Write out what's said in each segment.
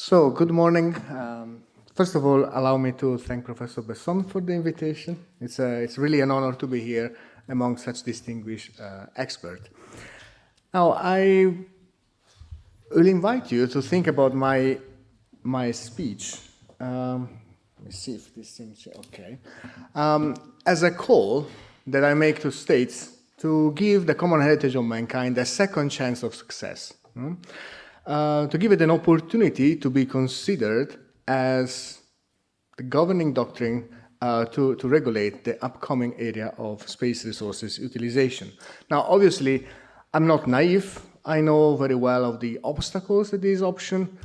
So, good morning. First of all, allow me to thank Professor Besson for the invitation. It's really an honor to be here among such distinguished experts. Now, I will invite you to think about my speech. Let me see if this seems okay. As a call that I make to states to give the common heritage of mankind a second chance of success. To give it an opportunity to be considered as the governing doctrine to regulate the upcoming area of space resources utilization. Now, obviously, I'm not naive. I know very well of the obstacles that this option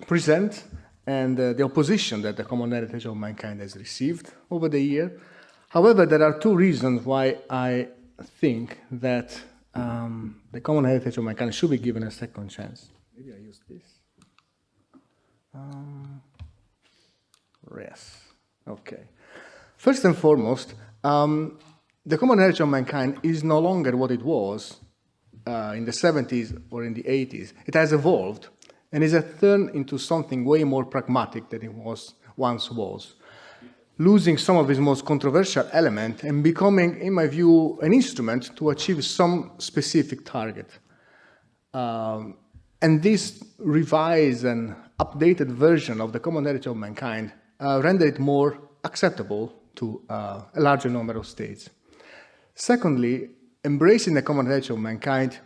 present and the opposition that the common heritage of mankind has received over the year. However, there are two reasons why I think that the common heritage of mankind should be given a second chance. Maybe I use this. Yes. Okay. First and foremost, the common heritage of mankind is no longer what it was in the 70s or in the 80s. It has evolved and is turned into something way more pragmatic than it once was, losing some of its most controversial elements and becoming, in my view, an instrument to achieve some specific target. And this revised and updated version of the common heritage of mankind render it more acceptable to a larger number of states. Secondly, embracing the common heritage of mankind,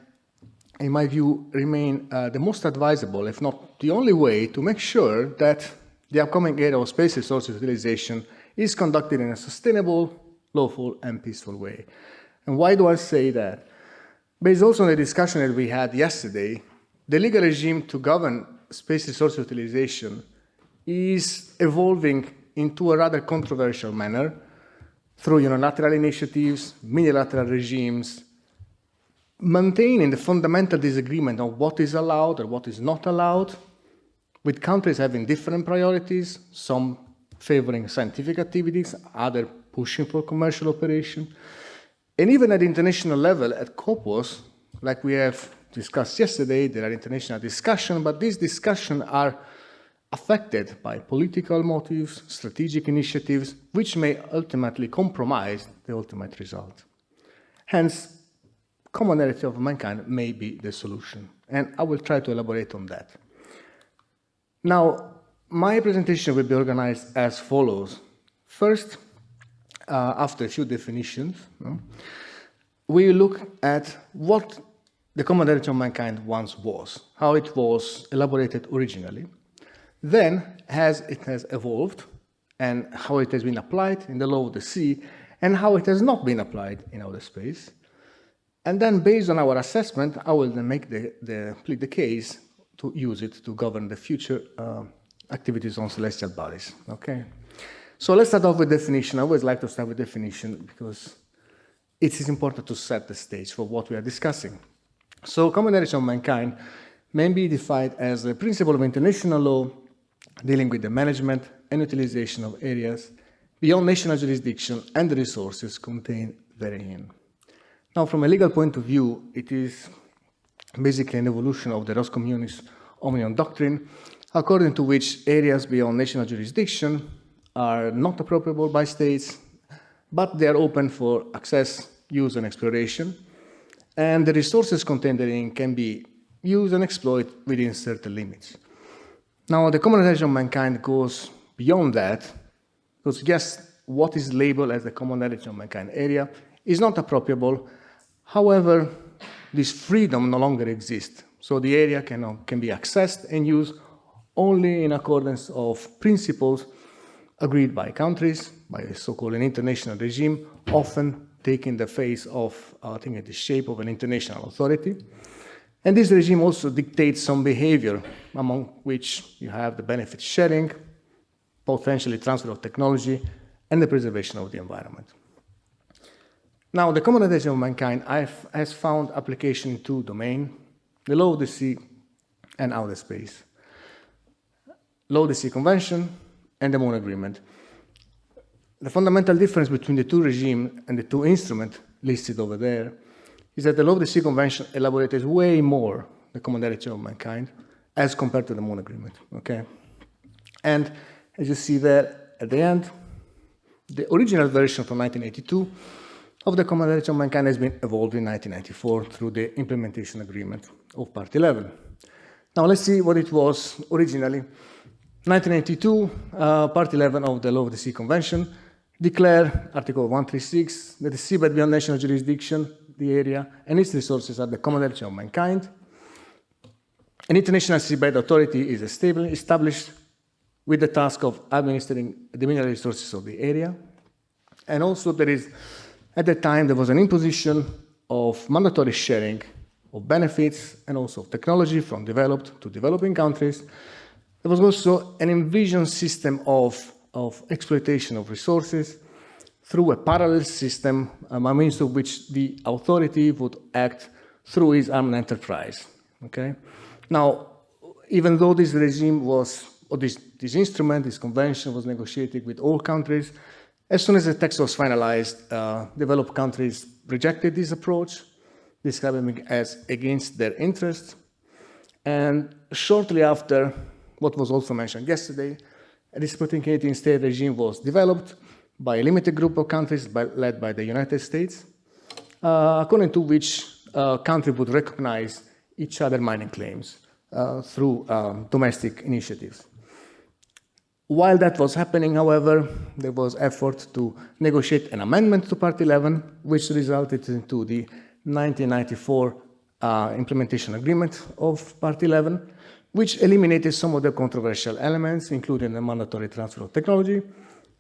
in my view, remain the most advisable, if not the only way, to make sure that the upcoming era of space resource utilization is conducted in a sustainable, lawful, and peaceful way. And why do I say that? Based also on the discussion that we had yesterday, the legal regime to govern space resource utilization is evolving into a rather controversial manner through unilateral initiatives, unilateral regimes, maintaining the fundamental disagreement on what is allowed or what is not allowed, with countries having different priorities, some favoring scientific activities, others pushing for commercial operation. And even at international level, at COPUOS, like we have discussed yesterday, there are international discussions, but these discussions are affected by political motives, strategic initiatives, which may ultimately compromise the ultimate result. Hence, common heritage of mankind may be the solution, and I will try to elaborate on that. Now, my presentation will be organized as follows. First, after a few definitions, we look at what the common heritage of mankind once was, how it was elaborated originally, then as it has evolved, and how it has been applied in the law of the sea, and how it has not been applied in outer space. And then, based on our assessment, I will then plead the case to use it to govern the future activities on celestial bodies. Okay, so let's start off with definition. I always like to start with definition because it is important to set the stage for what we are discussing. So, common heritage of mankind may be defined as a principle of international law dealing with the management and utilization of areas beyond national jurisdiction and the resources contained therein. Now, from a legal point of view, it is basically an evolution of the Res Communis Omnium doctrine, according to which areas beyond national jurisdiction are not appropriable by states, but they are open for access, use, and exploration, and the resources contained therein can be used and exploited within certain limits. Now, the common heritage of mankind goes beyond that, because yes, what is labeled as the common heritage of mankind area is not appropriable. However, this freedom no longer exists, so the area can be accessed and used only in accordance of principles agreed by countries, by a so-called an international regime, often taking the face of, the shape of an international authority. And this regime also dictates some behavior, among which you have the benefit sharing, potentially transfer of technology, and the preservation of the environment. Now, the common heritage of mankind has found application in two domains, the law of the sea and outer space. Law of the Sea Convention and the Moon Agreement. The fundamental difference between the two regimes and the two instruments listed over there is that the Law of the Sea Convention elaborated way more the common heritage of mankind, as compared to the Moon Agreement, okay? And as you see there at the end, the original version from 1982 of the Common Heritage of Mankind has been evolved in 1994 through the implementation agreement of Part 11. Now let's see what it was originally. 1982, Part 11 of the Law of the Sea Convention declare, Article 136, that the seabed beyond national jurisdiction, the area, and its resources are the common heritage of mankind. An international seabed authority is established with the task of administering the mineral resources of the area. And also there is, at that time, there was an imposition of mandatory sharing of benefits and also of technology from developed to developing countries. There was also an envisioned system of exploitation of resources through a parallel system by means of which the authority would act through its armed enterprise. Okay? Now, even though this regime was, or this instrument, this convention was negotiated with all countries, as soon as the text was finalized, developed countries rejected this approach, describing it as against their interests. And shortly after, what was also mentioned yesterday, a reciprocating state regime was developed by a limited group of countries led by the United States, according to which countries would recognize each other mining claims through domestic initiatives. While that was happening, however, there was effort to negotiate an amendment to Part 11, which resulted into the 1994 implementation agreement of Part 11, which eliminated some of the controversial elements, including the mandatory transfer of technology,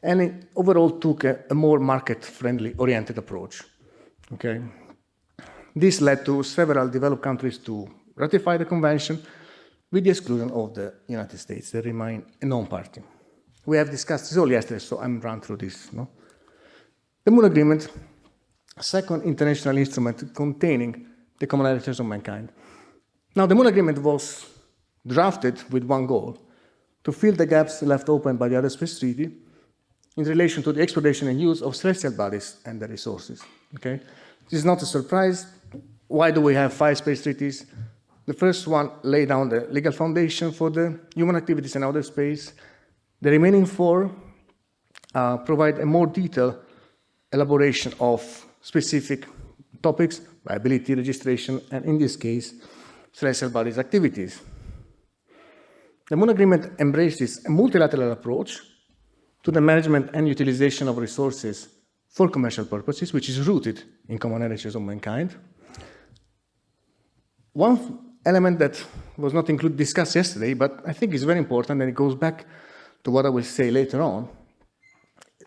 and it overall took a more market-friendly oriented approach. Okay? This led to several developed countries to ratify the convention, with the exclusion of the United States. They remain a non-party. We have discussed this all yesterday, so I'm run through this. No? The Moon Agreement, a second international instrument containing the common heritage of mankind. Now, the Moon Agreement was drafted with one goal: to fill the gaps left open by the Other Space Treaty in relation to the exploration and use of celestial bodies and their resources. Okay? This is not a surprise. Why do we have 5 space treaties? The first one laid down the legal foundation for the human activities in outer space. The remaining 4 provide a more detailed elaboration of specific topics, viability, registration, and in this case, celestial bodies activities. The Moon Agreement embraces a multilateral approach to the management and utilization of resources for commercial purposes, which is rooted in common heritage of mankind. One element that was not discussed yesterday, but I think is very important, and it goes back to what I will say later on.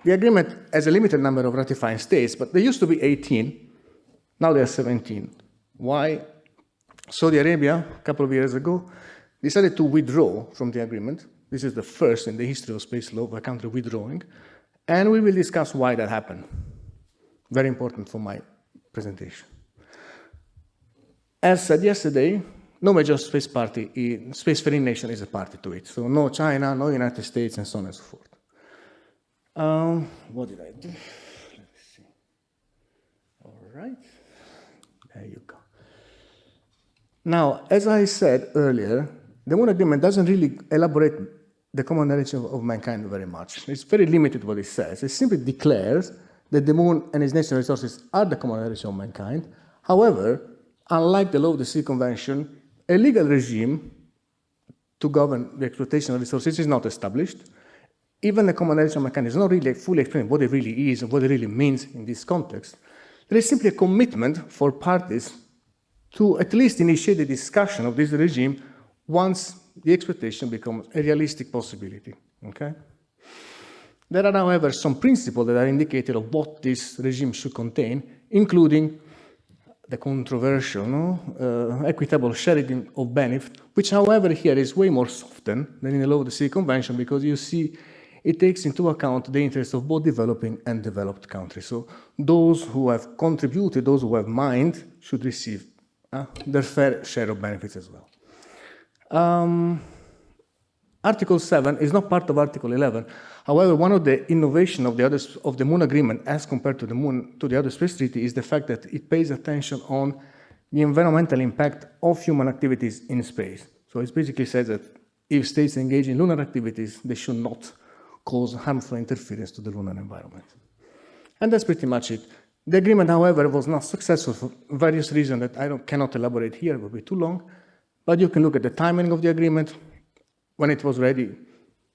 The agreement has a limited number of ratifying states, but there used to be 18, now there are 17. Why? Saudi Arabia, a couple of years ago, decided to withdraw from the agreement. This is the first in the history of space law of a country withdrawing, and we will discuss why that happened. Very important for my presentation. As said yesterday, no major spacefaring nation is a party to it. So no China, no United States, and so on and so forth. What did I do? Let me see. All right. There you go. Now, as I said earlier, the Moon Agreement doesn't really elaborate the common heritage of mankind very much. It's very limited what it says. It simply declares that the Moon and its natural resources are the common heritage of mankind. However, unlike the Law of the Sea Convention, a legal regime to govern the exploitation of resources is not established. Even the common heritage of mankind is not really fully explained what it really is and what it really means in this context. There is simply a commitment for parties to at least initiate the discussion of this regime once the exploitation becomes a realistic possibility. Okay? There are, however, some principles that are indicated of what this regime should contain, including the controversial, equitable sharing of benefit, which, however, here is way more softened than in the Law of the Sea Convention, because you see it takes into account the interests of both developing and developed countries. So those who have contributed, those who have mined, should receive their fair share of benefits as well. Article 7 is not part of Article 11. However, one of the innovations of the Moon Agreement as compared to the Other Space Treaty is the fact that it pays attention on the environmental impact of human activities in space. So it basically says that if states engage in lunar activities, they should not cause harmful interference to the lunar environment. And that's pretty much it. The agreement, however, was not successful for various reasons that I cannot elaborate here, it would be too long. But you can look at the timing of the agreement. When it was ready,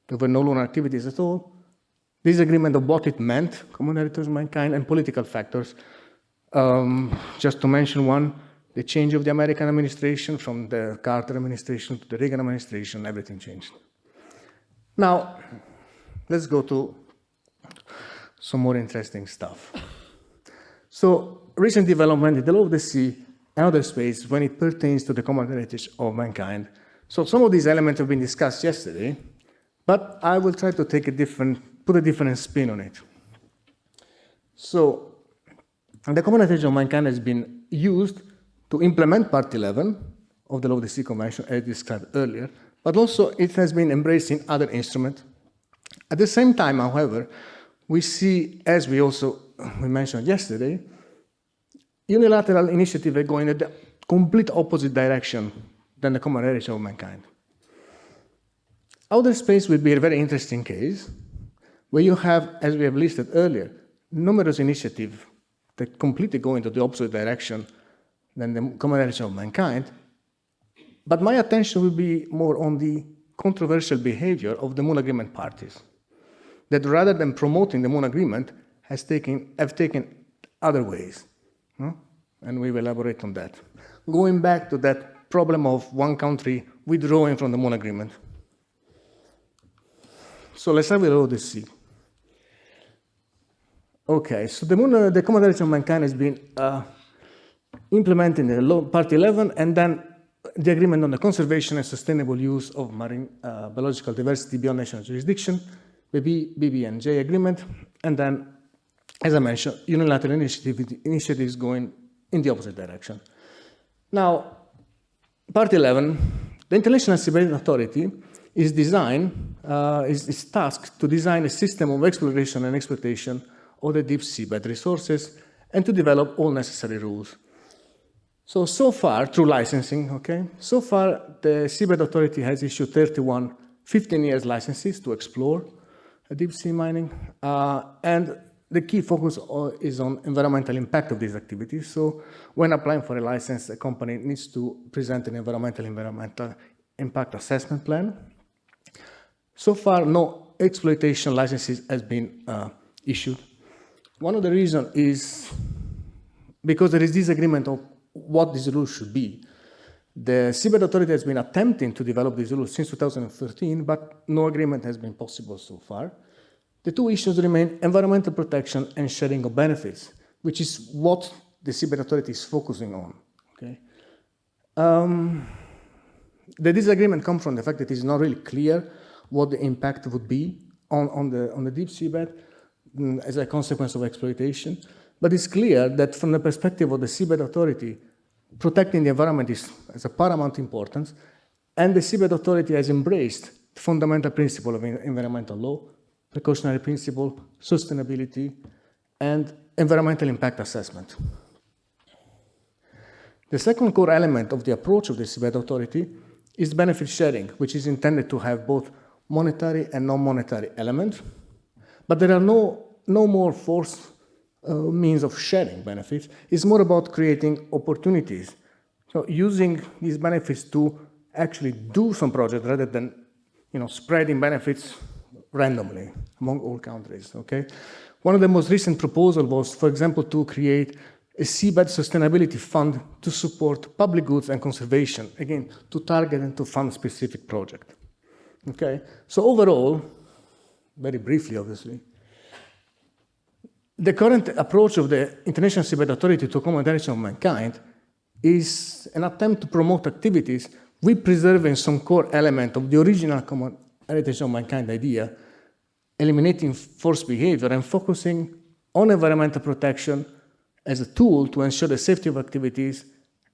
there were no lunar activities at all. Disagreement of what it meant, common heritage of mankind, and political factors. Just to mention one, the change of the American administration from the Carter administration to the Reagan administration, everything changed. Now, let's go to some more interesting stuff. So, recent development in the law of the sea and other space when it pertains to the common heritage of mankind. So, some of these elements have been discussed yesterday, but I will try to take put a different spin on it. So, the common heritage of mankind has been used to implement Part 11 of the Law of the Sea Convention, as described earlier, but also it has been embraced in other instruments. At the same time, however, we see, as we mentioned yesterday, unilateral initiatives are going in the complete opposite direction than the common heritage of mankind. Outer space will be a very interesting case, where you have, as we have listed earlier, numerous initiatives that completely go into the opposite direction than the common heritage of mankind. But my attention will be more on the controversial behavior of the Moon Agreement parties, that rather than promoting the Moon Agreement, have taken other ways. And we will elaborate on that. Going back to that problem of one country withdrawing from the Moon Agreement. So let's have a look at the sea. Okay, so the common heritage of mankind has been implemented in the Part 11, and then the agreement on the conservation and sustainable use of marine biological diversity beyond national jurisdiction, the BBNJ agreement, and then, as I mentioned, unilateral initiatives going in the opposite direction. Now, Part 11, the International Seabed Authority is tasked to design a system of exploration and exploitation of the deep seabed resources and to develop all necessary rules. So far, through licensing, so far the Seabed Authority has issued 31 15-year licenses to explore deep sea mining, and the key focus is on environmental impact of these activities. So when applying for a license, a company needs to present an environmental impact assessment plan. So far, no exploitation licenses has been issued. One of the reasons is because there is disagreement of what these rules should be. The Seabed Authority has been attempting to develop these rules since 2013, but no agreement has been possible so far. The two issues remain environmental protection and sharing of benefits, which is what the Seabed Authority is focusing on. The disagreement comes from the fact that it is not really clear what the impact would be on the deep seabed as a consequence of exploitation. But it's clear that from the perspective of the Seabed Authority, protecting the environment is of paramount importance, and the Seabed Authority has embraced the fundamental principle of environmental law, precautionary principle, sustainability, and environmental impact assessment. The second core element of the approach of the Seabed Authority is benefit sharing, which is intended to have both monetary and non-monetary elements, but there are no more forced means of sharing benefits. It's more about creating opportunities. So using these benefits to actually do some project rather than spreading benefits randomly among all countries. One of the most recent proposals was, for example, to create a seabed sustainability fund to support public goods and conservation, again, to target and to fund specific projects. So overall, very briefly, obviously, the current approach of the International Seabed Authority to common heritage of mankind is an attempt to promote activities with preserving some core element of the original common heritage of mankind idea, eliminating forced behavior and focusing on environmental protection as a tool to ensure the safety of activities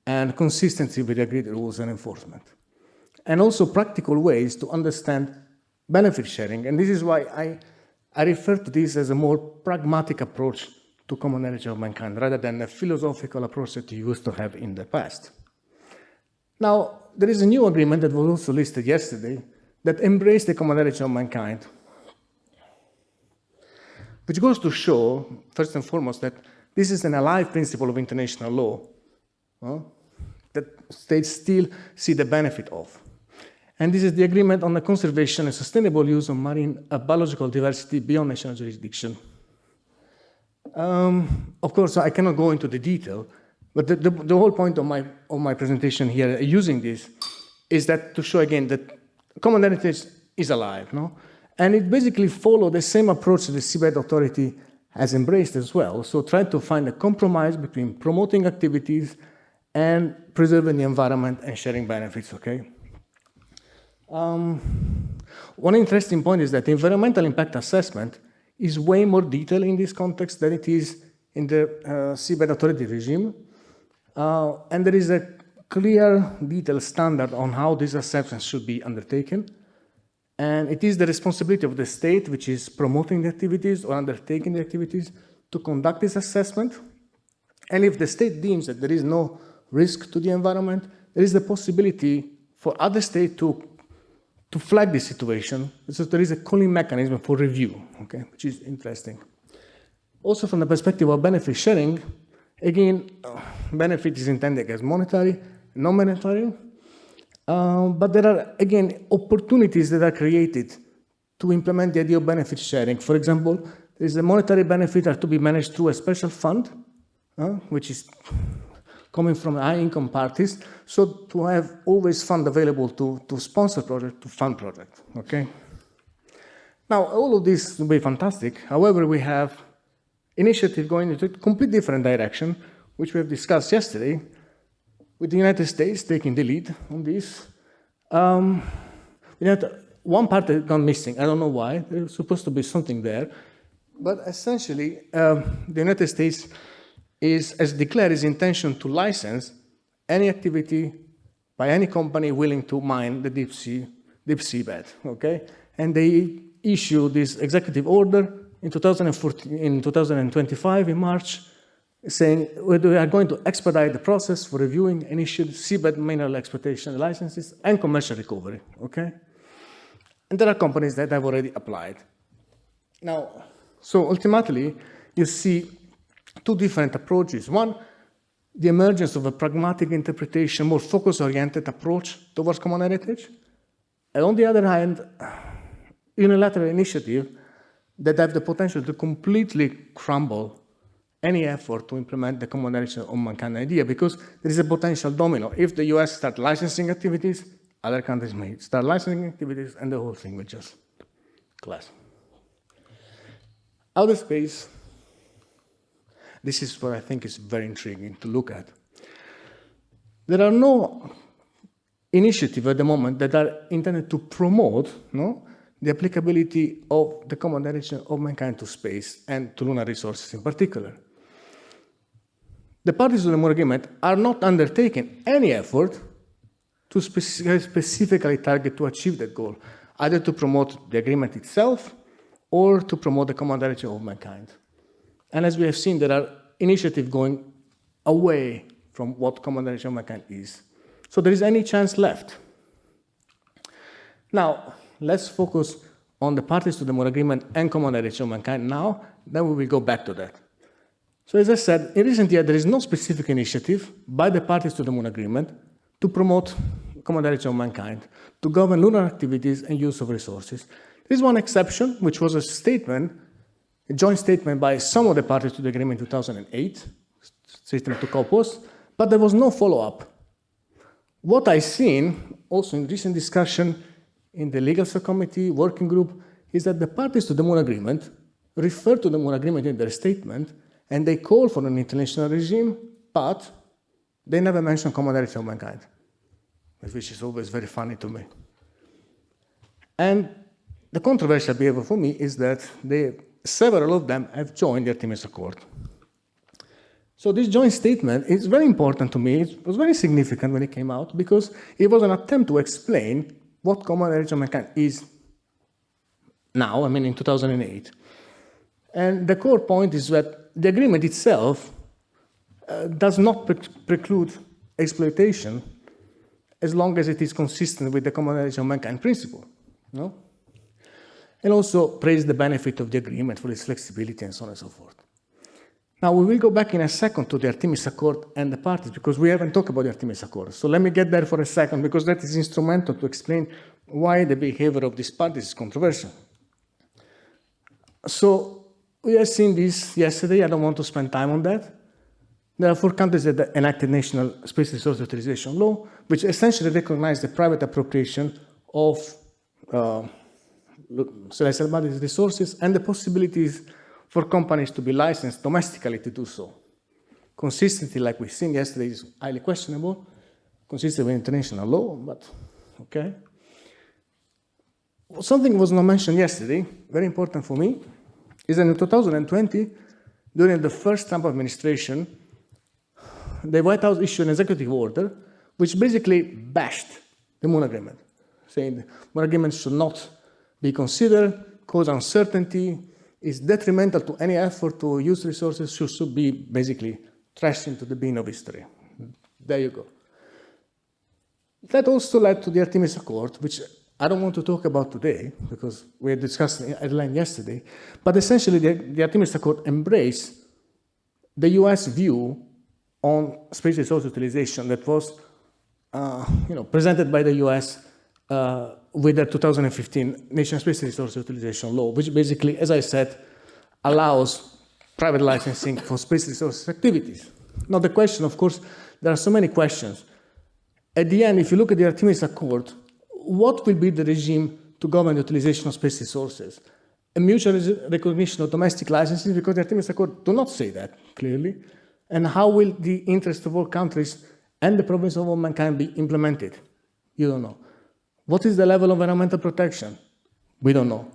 and consistency with the agreed rules and enforcement. And also practical ways to understand benefit sharing. And this is why I refer to this as a more pragmatic approach to common heritage of mankind, rather than a philosophical approach that you used to have in the past. Now, there is a new agreement that was also listed yesterday that embraced the common heritage of mankind, which goes to show, first and foremost, that this is an alive principle of international law that states still see the benefit of. And this is the agreement on the conservation and sustainable use of marine biological diversity beyond national jurisdiction. Of course, I cannot go into the detail, but the whole point of my presentation here, using this, is that to show again that common heritage is alive, no? And it basically followed the same approach that the Seabed Authority has embraced as well. So try to find a compromise between promoting activities and preserving the environment and sharing benefits, okay? One interesting point is that the environmental impact assessment is way more detailed in this context than it is in the Seabed Authority regime. And there is a clear, detailed standard on how these assessments should be undertaken. And it is the responsibility of the state, which is promoting the activities or undertaking the activities, to conduct this assessment. And if the state deems that there is no risk to the environment, there is the possibility for other states to flag this situation. So there is a calling mechanism for review, okay, which is interesting. Also, from the perspective of benefit sharing, again, benefit is intended as monetary, non-monetary. But there are, again, opportunities that are created to implement the idea of benefit sharing. For example, there is a monetary benefit that to be managed through a special fund, which is coming from high-income parties, so to have always fund available to sponsor project, to fund project, okay? Now, all of this will be fantastic. However, we have initiative going into a completely different direction, which we have discussed yesterday, with the United States taking the lead on this. One part has gone missing. I don't know why. There's supposed to be something there. But essentially, the United States has declared its intention to license any activity by any company willing to mine the deep sea bed, okay? And they issued this executive order in 2025, in March, saying we are going to expedite the process for reviewing and issued seabed mineral exploitation licenses and commercial recovery, okay? And there are companies that have already applied. Now, so ultimately, you see two different approaches. One, the emergence of a pragmatic interpretation, more focus-oriented approach towards common heritage. And on the other hand, unilateral initiative that have the potential to completely crumble any effort to implement the common heritage of mankind idea, because there is a potential domino. If the US start licensing activities, other countries may start licensing activities, and the whole thing will just collapse. Outer space, this is what I think is very intriguing to look at. There are no initiatives at the moment that are intended to promote the applicability of the common heritage of mankind to space and to lunar resources in particular. The parties to the Moore Agreement are not undertaking any effort to specifically target to achieve that goal, either to promote the agreement itself or to promote the common heritage of mankind. And as we have seen, there are initiatives going away from what common heritage of mankind is. So there is any chance left. Now, let's focus on the parties to the Moore Agreement and common heritage of mankind now, then we will go back to that. So as I said, in recent years, there is no specific initiative by the parties to the Moore Agreement to promote common heritage of mankind, to govern lunar activities and use of resources. There is one exception, which was a joint statement by some of the parties to the agreement in 2008, statement to co-post, but there was no follow-up. What I've seen, also in recent discussion in the legal subcommittee working group, is that the parties to the Moore Agreement refer to the Moore Agreement in their statement, and they call for an international regime, but they never mention common heritage of mankind, which is always very funny to me. And the controversial behavior for me is that several of them have joined the Artemis Accord. So this joint statement is very important to me. It was very significant when it came out because it was an attempt to explain what common heritage of mankind is now, in 2008. And the core point is that the agreement itself does not preclude exploitation, as long as it is consistent with the common knowledge of mankind principle. No? And also praise the benefit of the agreement for its flexibility and so on and so forth. Now, we will go back in a second to the Artemis Accord and the parties, because we haven't talked about the Artemis Accord. So let me get there for a second, because that is instrumental to explain why the behavior of these parties is controversial. So we have seen this yesterday. I don't want to spend time on that. There are 4 countries that enacted national space resource utilization law, which essentially recognize the private appropriation of celestial bodies resources and the possibilities for companies to be licensed domestically to do so. Consistency, like we've seen yesterday, is highly questionable, consistent with international law, but okay. Something was not mentioned yesterday, very important for me, is that in 2020, during the first Trump administration, the White House issued an executive order which basically bashed the Moon Agreement, saying the Moon Agreement should not be considered, cause uncertainty, is detrimental to any effort to use resources, should be basically trashed into the bin of history. There you go. That also led to the Artemis Accord, which I don't want to talk about today, because we had discussed it at length yesterday, but essentially the Artemis Accord embraced the US view on space resource utilization that was presented by the US with the 2015 National Space Resource Utilization Law, which basically, as I said, allows private licensing for space resources activities. Now the question, of course, there are so many questions. At the end, if you look at the Artemis Accord, what will be the regime to govern the utilization of space resources? A mutual recognition of domestic licensing, because the Artemis Accord do not say that clearly. And how will the interest of all countries and the province of all mankind be implemented? You don't know. What is the level of environmental protection? We don't know.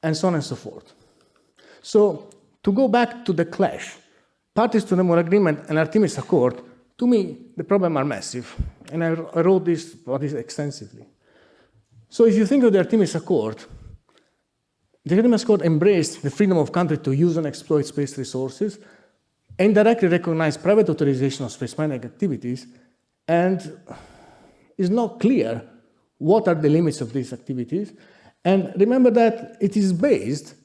And so on and so forth. So, to go back to the clash, parties to the Moon Agreement and Artemis Accord, to me, the problems are massive. And I wrote this extensively. So if you think of the Artemis Accord, the Artemis Accord embraced the freedom of country to use and exploit space resources, and directly recognized private authorization of space mining activities, and is not clear what are the limits of these activities. And remember that it is based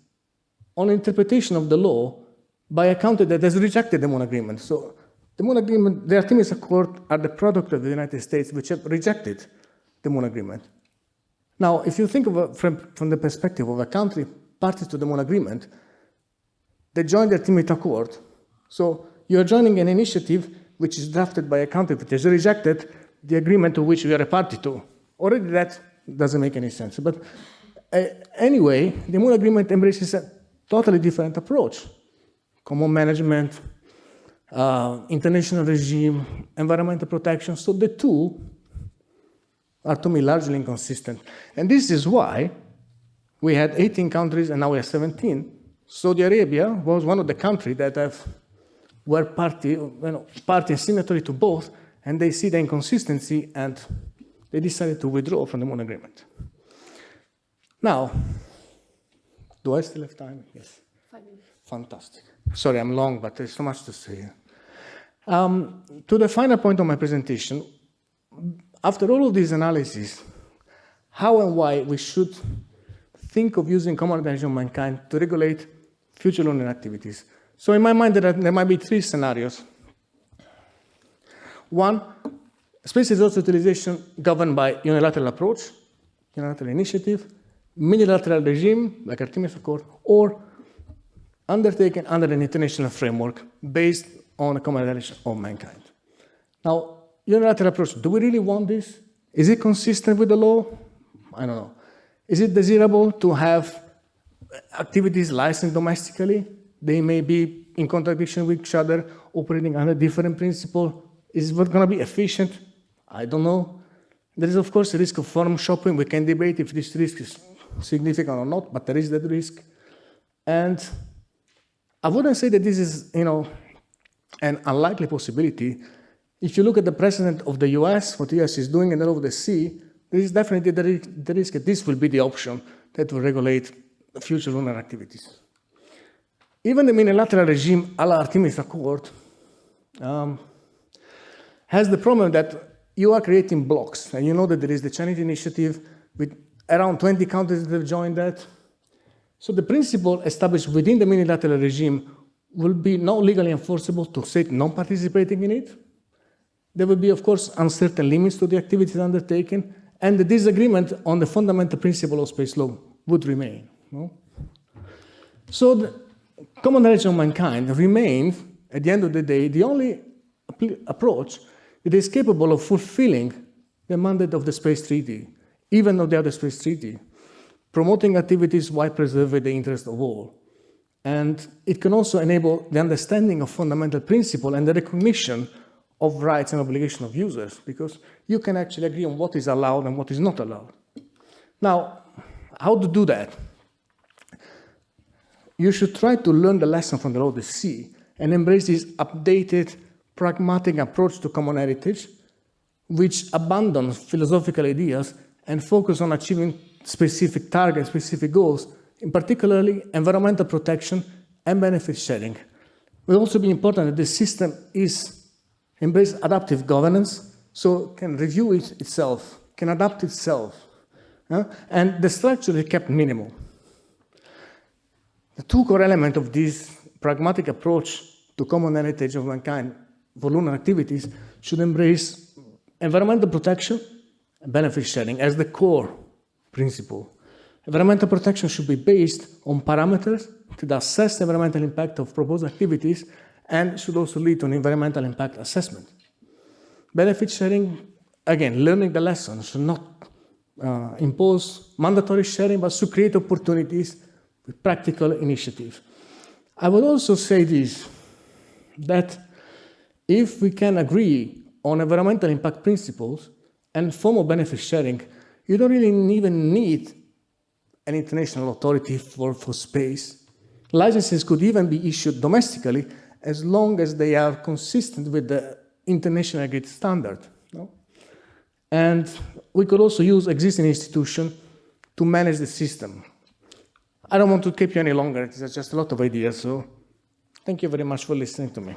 on interpretation of the law by a country that has rejected the Moon Agreement. So the Moon Agreement, the Artemis Accord are the product of the United States, which have rejected the Moon Agreement. Now, if you think of from the perspective of a country party to the Moon Agreement, they joined the Artemis Accord. So you're joining an initiative which is drafted by a country that has rejected the agreement to which we are a party to. Already that doesn't make any sense. But anyway, the Moon Agreement embraces a totally different approach. Common management, international regime, environmental protection. So the two are, to me, largely inconsistent. And this is why we had 18 countries and now we have 17. Saudi Arabia was one of the countries that were party and signatory to both, and they see the inconsistency and they decided to withdraw from the Moon Agreement. Now, do I still have time? Yes. 5 minutes. Fantastic. Sorry, I'm long, but there's so much to say. To the final point of my presentation, after all of this analysis, how and why we should think of using common knowledge of mankind to regulate future lunar activities. So in my mind, there might be 3 scenarios. One, space resource utilization governed by unilateral approach, unilateral initiative, multilateral regime, like Artemis Accord, or undertaken under an international framework based on a common knowledge of mankind. Now, unilateral approach, do we really want this? Is it consistent with the law? I don't know. Is it desirable to have activities licensed domestically? They may be in contradiction with each other, operating under different principles. Is it going to be efficient? I don't know. There is, of course, a risk of forum shopping. We can debate if this risk is significant or not, but there is that risk. And I wouldn't say that this is, an unlikely possibility. If you look at the precedent of the US, what the US is doing and all over the sea, there is definitely the risk that this will be the option that will regulate future lunar activities. Even the unilateral regime, a la Artemis Accord, has the problem that you are creating blocks, and you know that there is the Chinese initiative with around 20 countries that have joined that. So the principle established within the minilateral regime will be not legally enforceable to state non-participating in it. There will be, of course, uncertain limits to the activities undertaken, and the disagreement on the fundamental principle of space law would remain. No? So the common knowledge of mankind remains, at the end of the day, the only approach that is capable of fulfilling the mandate of the Space Treaty, even of the other Space Treaty, promoting activities while preserving the interest of all. And it can also enable the understanding of fundamental principle and the recognition of rights and obligations of users, because you can actually agree on what is allowed and what is not allowed. Now, how to do that? You should try to learn the lesson from the law of the sea and embrace this updated, pragmatic approach to common heritage, which abandons philosophical ideas and focus on achieving specific targets, specific goals, in particularly environmental protection and benefit sharing. It will also be important that the system embrace adaptive governance, so it can review itself, can adapt itself, and the structure is kept minimal. The two core elements of this pragmatic approach to common heritage of mankind for lunar activities should embrace environmental protection and benefit sharing as the core principle. Environmental protection should be based on parameters to assess the environmental impact of proposed activities and should also lead to an environmental impact assessment. Benefit sharing, again, learning the lesson should not impose mandatory sharing, but should create opportunities with practical initiatives. I would also say this, that if we can agree on environmental impact principles and form of benefit sharing, you don't really even need an international authority for space. Licenses could even be issued domestically as long as they are consistent with the international agreed standard. No? And we could also use existing institutions to manage the system. I don't want to keep you any longer. There's just a lot of ideas. So thank you very much for listening to me.